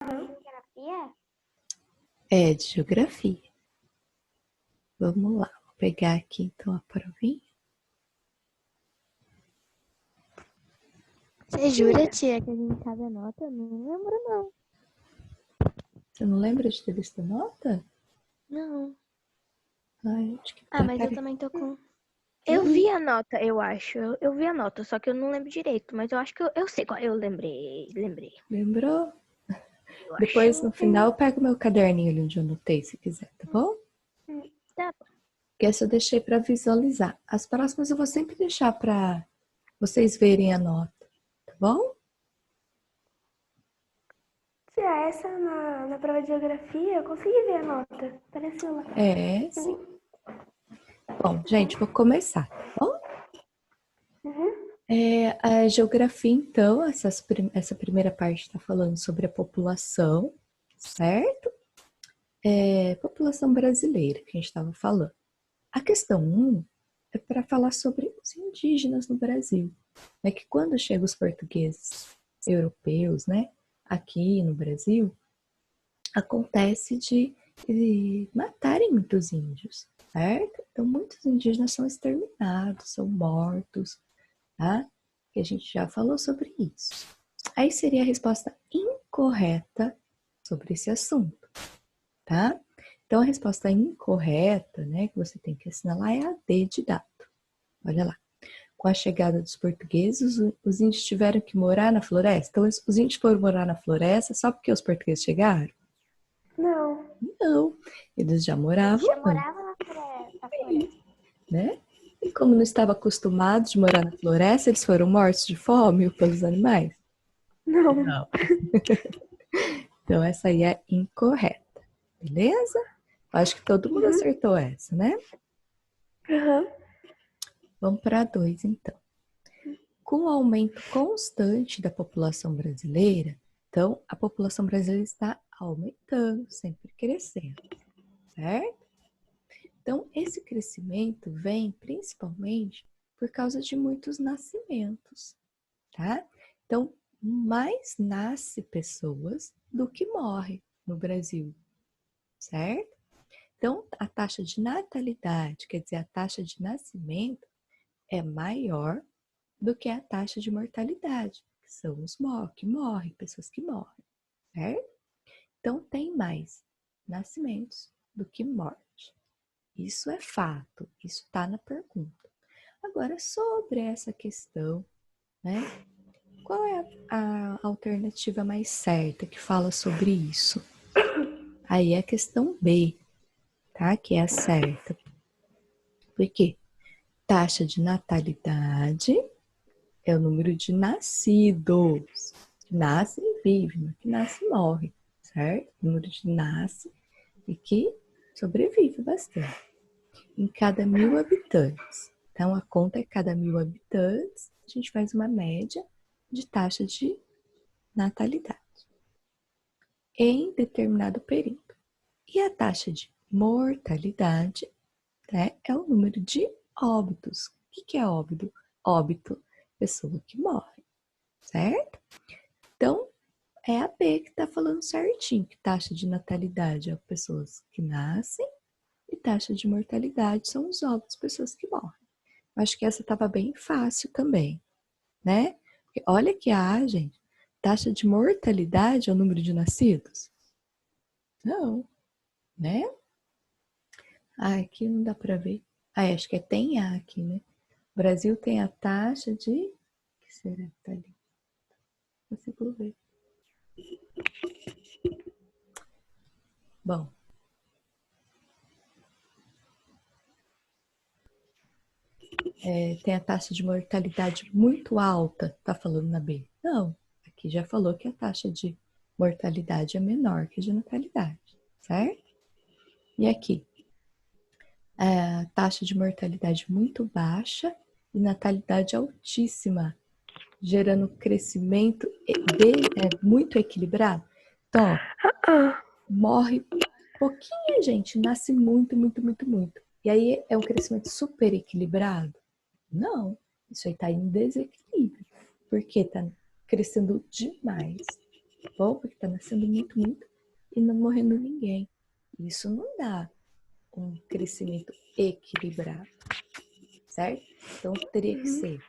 Geografia? É de geografia. Vamos lá, vou pegar aqui então a provinha. Você jura, tia, que a gente sabe a nota? Eu não lembro, não. Você não lembra de ter visto a nota? Não. Ai, acho que Ah, tá mas eu também tô com... Eu Uhum. vi a nota, eu acho. Eu vi a nota, só que eu não lembro direito. Mas eu acho que eu sei qual. Eu lembrei. Lembrou? Eu acho. Depois, no final, eu pego meu caderninho ali onde eu anotei, se quiser, tá bom? Tá bom. Porque essa eu deixei para visualizar. As próximas eu vou sempre deixar para vocês verem a nota, tá bom? Tia, essa na prova de geografia, eu consegui ver a nota. Apareceu lá. É, sim. Bom, gente, vou começar, tá bom? A geografia, então, essa primeira parte está falando sobre a população, certo? População brasileira, que a gente estava falando. A questão 1 é para falar sobre os indígenas no Brasil. É que quando chegam os portugueses europeus, né, aqui no Brasil, acontece de matarem muitos índios, certo? Então, muitos indígenas são exterminados, são mortos, tá? E a gente já falou sobre isso. Aí seria a resposta incorreta sobre esse assunto, tá? Então, a resposta incorreta, né, que você tem que assinalar é a D de dado. Olha lá. Com a chegada dos portugueses, os índios tiveram que morar na floresta. Então, os índios foram morar na floresta só porque os portugueses chegaram? Não. Não, eles já Eles moravam já antes, moravam na floresta. né? E como não estavam acostumados de morar na floresta, eles foram mortos de fome pelos animais? Não. Não. Então, essa aí é incorreta, beleza? Acho que todo mundo acertou essa, né? Aham. Vamos para 2, então. Com o aumento constante da população brasileira, então a população brasileira está aumentando, sempre crescendo, certo? Então, esse crescimento vem principalmente por causa de muitos nascimentos, tá? Então, mais nasce pessoas do que morre no Brasil, certo? Então, a taxa de natalidade, quer dizer, a taxa de nascimento, é maior do que a taxa de mortalidade, que são os que morrem, pessoas que morrem, certo? Então, tem mais nascimentos do que morte. Isso é fato, isso está na pergunta. Agora, sobre essa questão, né? Qual é a alternativa mais certa que fala sobre isso? Aí é a questão B, tá? Que é a certa. Por quê? Taxa de natalidade é o número de nascidos. Que nasce e vive, não que nasce e morre, certo? O número de nasce e que sobrevive bastante. Em cada 1.000 habitantes. Então, a conta é cada 1.000 habitantes, a gente faz uma média de taxa de natalidade em determinado período. E a taxa de mortalidade, né, é o número de óbitos. O que é óbito? Óbito, pessoa que morre, certo? Então, é a B que está falando certinho, que taxa de natalidade é pessoas que nascem e taxa de mortalidade são os óbitos, pessoas que morrem. Acho que essa estava bem fácil também, né? Porque olha que a, gente, taxa de mortalidade é o número de nascidos? Não, né? Ah, aqui não dá para ver. Ah, acho que tem A aqui, né? O Brasil tem a taxa de... O que será que tá ali? Não consigo ver. Bom. Tem a taxa de mortalidade muito alta, tá falando na B? Não, aqui já falou que a taxa de mortalidade é menor que a de natalidade, certo? E aqui, a taxa de mortalidade muito baixa e natalidade altíssima, gerando crescimento muito equilibrado. Então, ó, morre pouquinha gente, nasce muito, muito, muito, muito. E aí é um crescimento super equilibrado? Não, isso aí está em desequilíbrio, porque está crescendo demais Bom, porque está nascendo muito, muito e não morrendo ninguém. Isso não dá um crescimento equilibrado, certo? Então teria que ser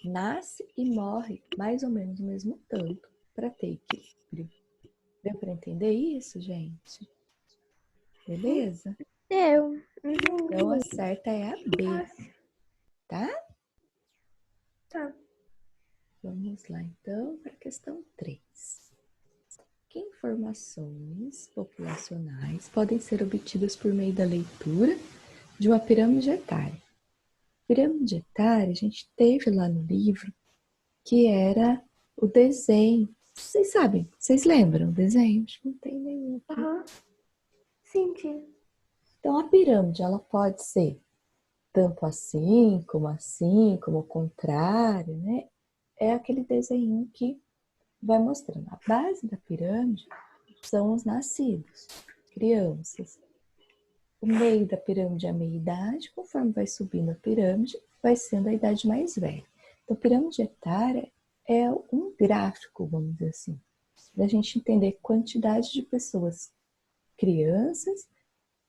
nasce e morre mais ou menos o mesmo tanto para ter equilíbrio. Deu para entender isso, gente? Beleza? Eu. Então a certa é a B, tá? Tá. Vamos lá então para a questão 3. Que informações populacionais podem ser obtidas por meio da leitura de uma pirâmide etária? Pirâmide etária, a gente teve lá no livro que era o desenho. Vocês sabem, vocês lembram o desenho? Acho que não tem nenhum aqui. Aham. Sim, tia. Então a pirâmide, ela pode ser tanto assim, como o contrário, né? É aquele desenho que vai mostrando. A base da pirâmide são os nascidos, crianças. O meio da pirâmide é a meia-idade, conforme vai subindo a pirâmide, vai sendo a idade mais velha. Então, pirâmide etária é um gráfico, vamos dizer assim, da gente entender quantidade de pessoas crianças,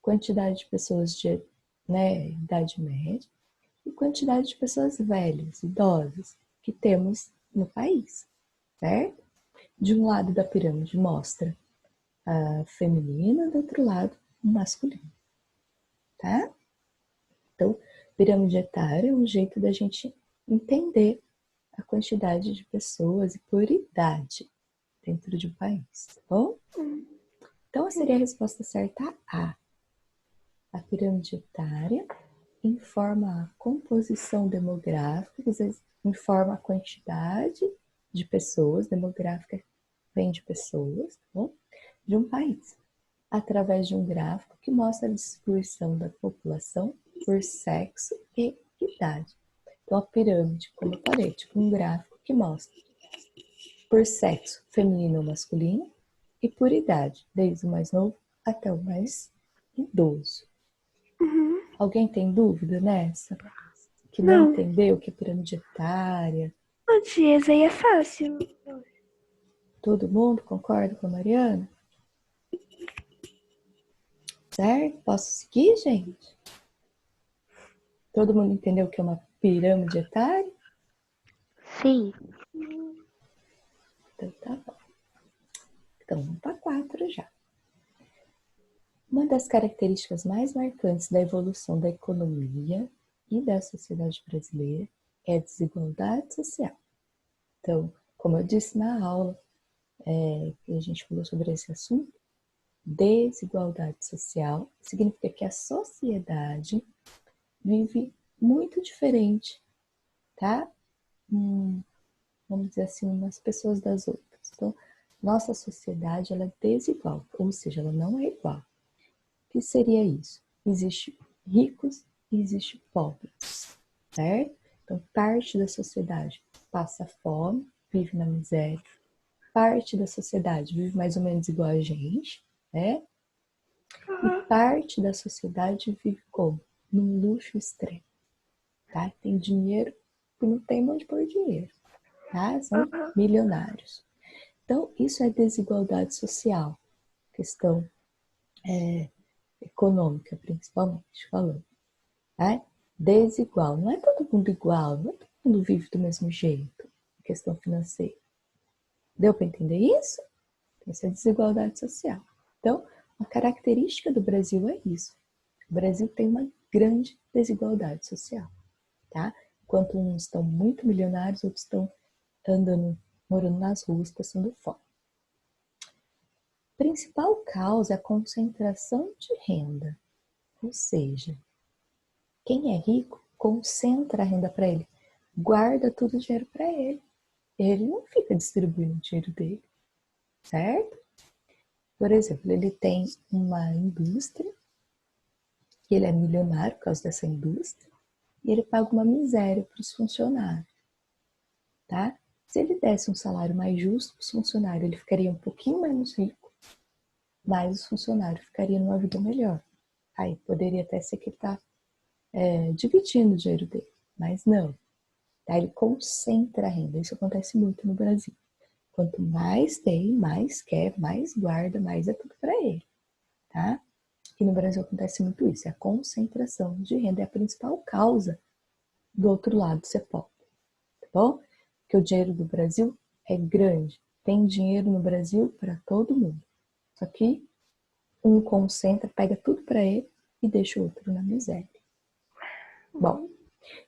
quantidade de pessoas de idade média e quantidade de pessoas velhas, idosas, que temos no país, certo? De um lado da pirâmide mostra a feminina, do outro lado, o masculino, tá? Então, pirâmide etária é um jeito da gente entender a quantidade de pessoas e por idade dentro de um país, tá bom? Então, seria a resposta certa A. A pirâmide etária informa a composição demográfica, quer dizer, informa a quantidade de pessoas, demográfica vem de pessoas, tá bom? De um país, através de um gráfico que mostra a distribuição da população por sexo e idade. Então, a pirâmide, como eu falei, tipo um gráfico que mostra por sexo, feminino ou masculino, e por idade, desde o mais novo até o mais idoso. Alguém tem dúvida nessa? Que não Não. entendeu o que é pirâmide etária? Ô, tia, essa aí é fácil. Todo mundo concorda com a Mariana? Certo? Posso seguir, gente? Todo mundo entendeu o que é uma pirâmide etária? Sim. Então tá bom. Então vamos para 4 já. Uma das características mais marcantes da evolução da economia e da sociedade brasileira é a desigualdade social. Então, como eu disse na aula, que a gente falou sobre esse assunto, desigualdade social significa que a sociedade vive muito diferente, tá? Vamos dizer assim, umas pessoas das outras. Então, nossa sociedade ela é desigual, ou seja, ela não é igual. O que seria isso? Existe ricos e existe pobres, certo? Então, parte da sociedade passa fome, vive na miséria. Parte da sociedade vive mais ou menos igual a gente, né? E parte da sociedade vive como? Num luxo extremo, tá? Tem dinheiro e não tem onde pôr dinheiro, tá? São milionários. Então, isso é desigualdade social, questão econômica, principalmente falando, tá? Desigual, não é todo mundo igual, não é todo mundo vive do mesmo jeito, questão financeira. Deu para entender isso? Essa é a desigualdade social. Então, uma característica do Brasil é isso. O Brasil tem uma grande desigualdade social, tá? Enquanto uns estão muito milionários, outros estão andando, morando nas ruas, passando fome. A principal causa é a concentração de renda, ou seja, quem é rico concentra a renda para ele, guarda todo o dinheiro para ele. Ele não fica distribuindo o dinheiro dele, certo? Por exemplo, ele tem uma indústria, que ele é milionário por causa dessa indústria, e ele paga uma miséria para os funcionários, tá? Se ele desse um salário mais justo para os funcionários, ele ficaria um pouquinho menos rico, mas os funcionários ficariam numa vida melhor. Aí poderia até ser que ele está dividindo o dinheiro dele, mas não. Tá? Ele concentra a renda, isso acontece muito no Brasil. Quanto mais tem, mais quer, mais guarda, mais é tudo para ele, tá? E no Brasil acontece muito isso. A concentração de renda é a principal causa do outro lado ser pobre, tá bom? Porque o dinheiro do Brasil é grande. Tem dinheiro no Brasil para todo mundo. Só que um concentra, pega tudo para ele e deixa o outro na miséria. Bom,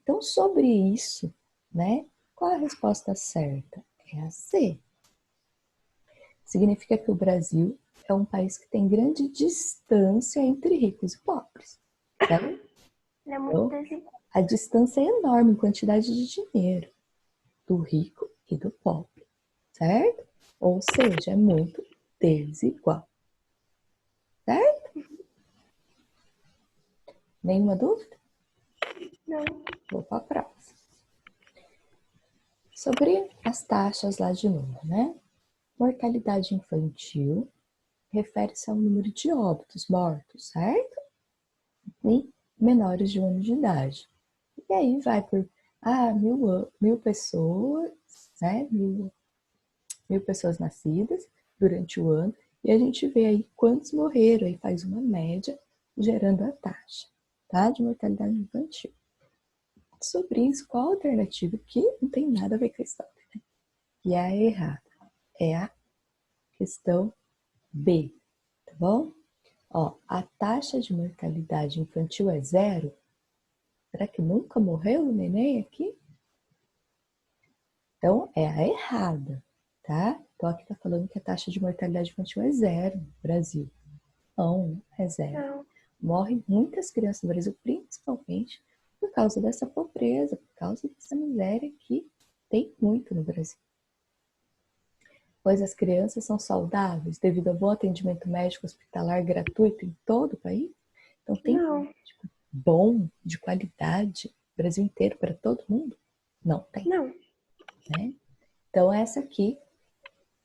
então sobre isso, né? Qual a resposta certa? É a C. Significa que o Brasil é um país que tem grande distância entre ricos e pobres, certo? Ele é muito desigual. A distância é enorme em quantidade de dinheiro do rico e do pobre, certo? Ou seja, é muito desigual, certo? Nenhuma dúvida? Não. Vou para a próxima. Sobre as taxas lá de novo, né? Mortalidade infantil refere-se ao número de óbitos mortos, certo? E menores de 1 ano de idade. E aí vai por mil pessoas, né? Mil pessoas nascidas durante o ano, e a gente vê aí quantos morreram, aí faz uma média, gerando a taxa, tá? De mortalidade infantil. Sobre isso, qual a alternativa que não tem nada a ver com a história, né? E a errada é a questão B, tá bom? Ó, a taxa de mortalidade infantil é 0? Será que nunca morreu o neném aqui? Então, é a errada, tá? Então, aqui tá falando que a taxa de mortalidade infantil é 0 no Brasil. Não é 0. Não. Morrem muitas crianças no Brasil, principalmente por causa dessa pobreza, por causa dessa miséria que tem muito no Brasil. Pois as crianças são saudáveis devido ao bom atendimento médico hospitalar gratuito em todo o país. Então, tem Não. médico bom, de qualidade, no Brasil inteiro, para todo mundo? Não tem, Não. né? Então, essa aqui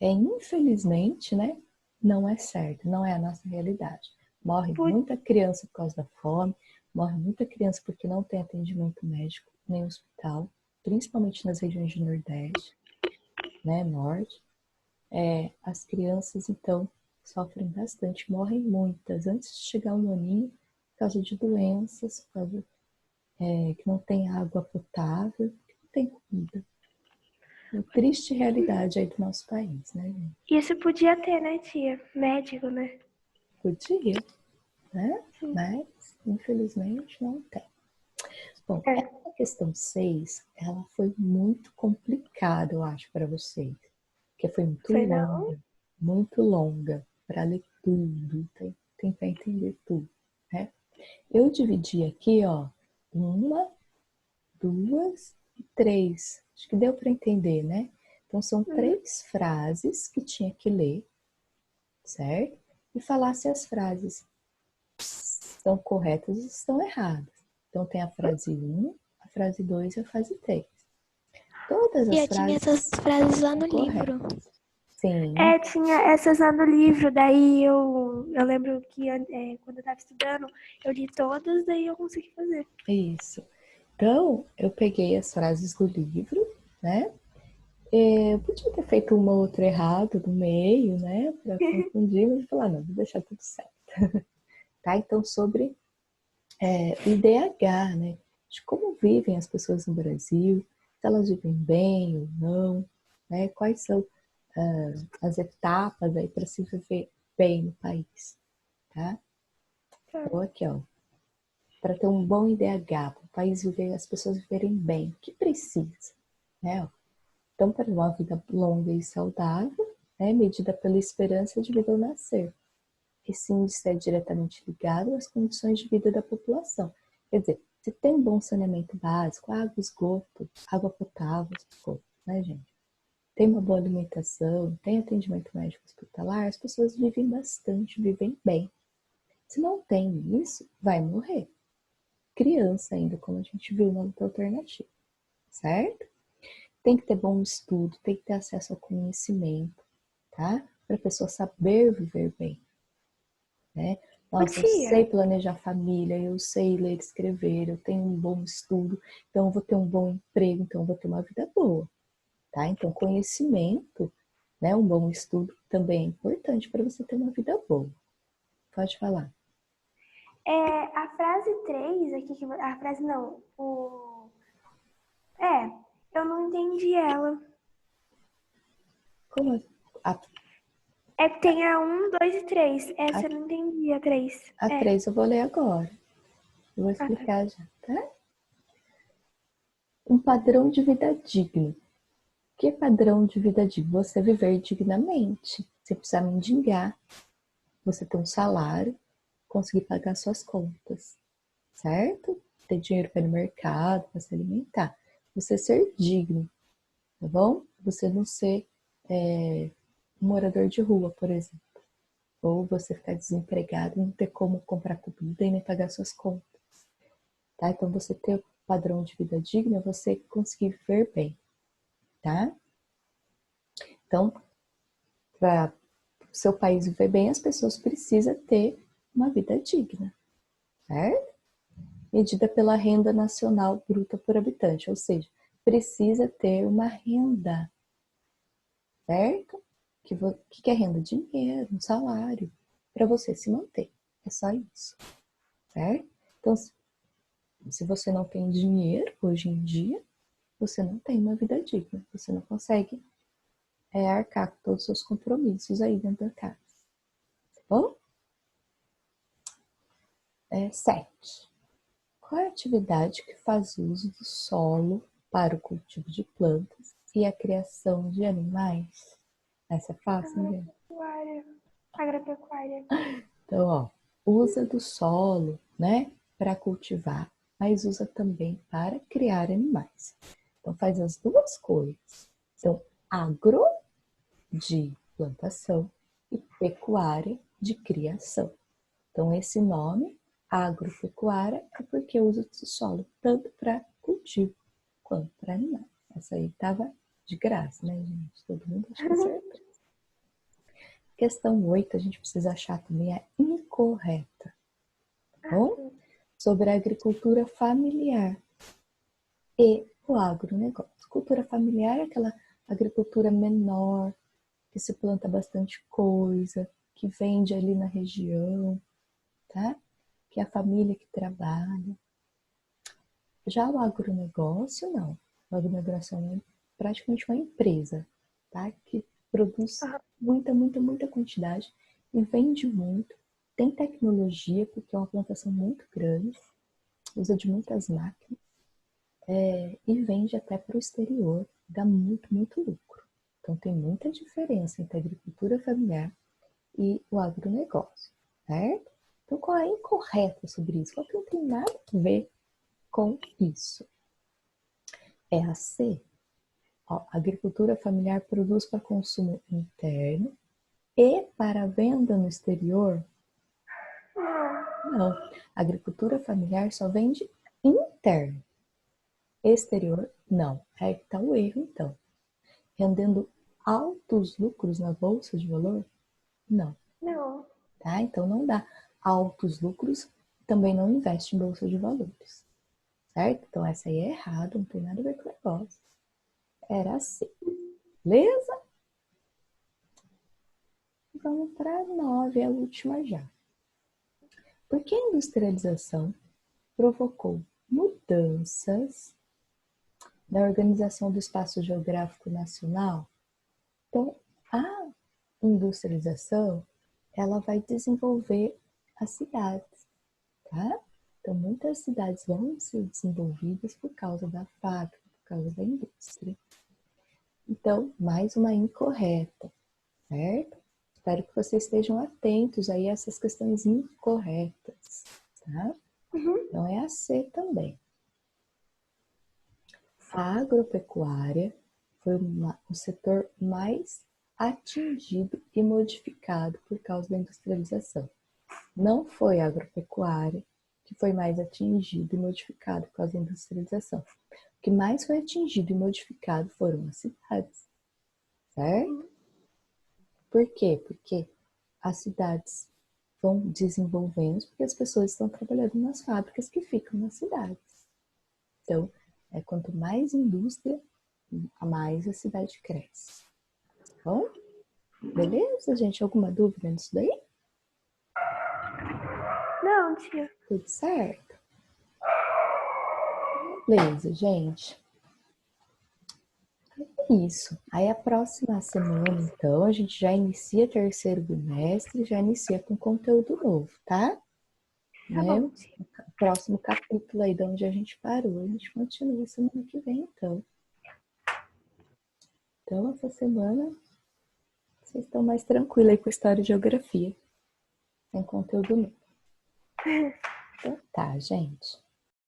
infelizmente, né, não é certo, não é a nossa realidade. Morre muita criança por causa da fome, morre muita criança porque não tem atendimento médico nem hospital, principalmente nas regiões de Nordeste, né, Norte. As crianças, então, sofrem bastante, morrem muitas antes de chegar um aninho por causa de doenças, por causa que não tem água potável, que não tem comida. Uma triste realidade aí do nosso país, né, gente? Isso podia ter, né, tia? Médico, né? Podia, né? Sim. Mas, infelizmente, não tem. Bom, É. essa questão 6, ela foi muito complicada, eu acho, para vocês. Porque foi Foi não? muito longa para ler tudo, tentar entender tudo, né? Eu dividi aqui, ó, 1, 2 e 3. Acho que deu para entender, né? Então, são 3 frases que tinha que ler, certo? E falar se as frases estão corretas ou estão erradas. Então, tem a frase 1, a frase 2 e a frase 3. Todas E as eu tinha frases essas frases lá estão no livro. corretas. Sim, Tinha essas lá no livro, daí eu lembro que quando eu tava estudando, eu li todas, daí eu consegui fazer. isso. Então, eu peguei as frases do livro, né? Eu podia ter feito uma ou outra errada no meio, né? Para confundir, mas falar, não, vou deixar tudo certo. Tá? Então, sobre o IDH, né? De como vivem as pessoas no Brasil, se elas vivem bem ou não, né? Quais são as etapas aí para se viver bem no país, tá? Então, aqui, ó, para ter um bom IDH, para o país viver, as pessoas viverem bem, o que precisa, né? Então, para uma vida longa e saudável, medida pela esperança de vida ao nascer. Esse índice é diretamente ligado às condições de vida da população. Quer dizer, se tem bom saneamento básico, água, esgoto, água potável, esgoto, né, gente? Tem uma boa alimentação, tem atendimento médico hospitalar, as pessoas vivem bastante, vivem bem. Se não tem isso, vai morrer. Criança ainda, como a gente viu na outra alternativa, certo? Tem que ter bom estudo, tem que ter acesso ao conhecimento, tá? Para a pessoa saber viver bem, né? Nossa, eu Tia, sei planejar família, eu sei ler e escrever, eu tenho um bom estudo, então eu vou ter um bom emprego, então eu vou ter uma vida boa, tá? Então, conhecimento né? Um bom estudo também é importante para você ter uma vida boa. Pode falar. A frase 3 aqui, a frase não, eu não entendi ela. Como a, É que tem a 1, 2 e 3. Essa eu não entendi, a 3. a 3 eu vou ler agora. Eu vou Tá. explicar já, tá? Um padrão de vida digno. Que é padrão de vida digno? Você viver dignamente. Você precisa mendigar. Você ter um salário. Conseguir pagar suas contas. Certo? Ter dinheiro para ir no mercado, para se alimentar. Você ser digno. Tá bom? Você não ser um morador de rua, por exemplo. Ou você ficar desempregado e não ter como comprar comida e nem pagar suas contas. Tá? Então, você ter um padrão de vida digno é você conseguir viver bem. Tá? Então, para o seu país viver bem, as pessoas precisam ter uma vida digna, certo? Medida pela renda nacional bruta por habitante, ou seja, precisa ter uma renda, certo? O que é renda? Dinheiro, um salário, para você se manter. É só isso, certo? Então, se você não tem dinheiro hoje em dia, você não tem uma vida digna, você não consegue arcar com todos os seus compromissos aí dentro da casa. Tá bom? 7. Qual é a atividade que faz uso do solo para o cultivo de plantas e a criação de animais? Essa é fácil, né? Agropecuária. Então, ó, usa do solo, né, para cultivar, mas usa também para criar animais. Então, faz as duas coisas. Então, agro de plantação e pecuária de criação. Então, esse nome, agropecuária, é porque usa o solo tanto para cultivo quanto para animais. Essa aí estava de graça, né, gente? Todo mundo achou certo. Questão 8, a gente precisa achar também a incorreta. Tá bom? Sobre a agricultura familiar e o agronegócio. Cultura familiar é aquela agricultura menor, que se planta bastante coisa, que vende ali na região, tá? Que é a família que trabalha. Já o agronegócio, não. O agronegócio é praticamente uma empresa, tá? Que produz muita quantidade e vende muito. Tem tecnologia, porque é uma plantação muito grande, usa de muitas máquinas e vende até para o exterior, dá muito lucro. Então tem muita diferença entre a agricultura familiar e o agronegócio, certo? Então qual é a incorreta sobre isso? Qual que não tem nada a ver com isso? É a C. Ó, a agricultura familiar produz para consumo interno e para venda no exterior? Não. A agricultura familiar só vende interno. Exterior, não. Aí que está o erro, então. Rendendo altos lucros na bolsa de valor? Não. Não. Tá? Então não dá altos lucros, também não investe em bolsa de valores. Certo? Então essa aí é errada, não tem nada a ver com o negócio. Era assim. Beleza? Vamos para 9, a última já. Por que a industrialização provocou mudanças na organização do espaço geográfico nacional? Então, a industrialização, ela vai desenvolver as cidades, tá? Então, muitas cidades vão ser desenvolvidas por causa da fábrica, por causa da indústria. Então, mais uma incorreta, certo? Espero que vocês estejam atentos aí a essas questões incorretas, tá? Então, é a C também. A agropecuária foi o setor mais atingido e modificado por causa da industrialização. Não foi a agropecuária que foi mais atingido e modificado por causa da industrialização. O que mais foi atingido e modificado foram as cidades, certo? Por quê? Porque as cidades vão desenvolvendo porque as pessoas estão trabalhando nas fábricas que ficam nas cidades. Então, quanto mais indústria, mais a cidade cresce. Tá bom? Beleza, gente? Alguma dúvida nisso daí? Não, tia. Tudo certo? Beleza, gente. É isso. Aí a próxima semana, então, a gente já inicia terceiro bimestre, já inicia com conteúdo novo, tá? Tá Né? bom, tia. O próximo capítulo aí de onde a gente parou, a gente continua semana que vem, então. Então, essa semana, vocês estão mais tranquilos aí com a história e geografia. Tem conteúdo novo. Então, tá, gente.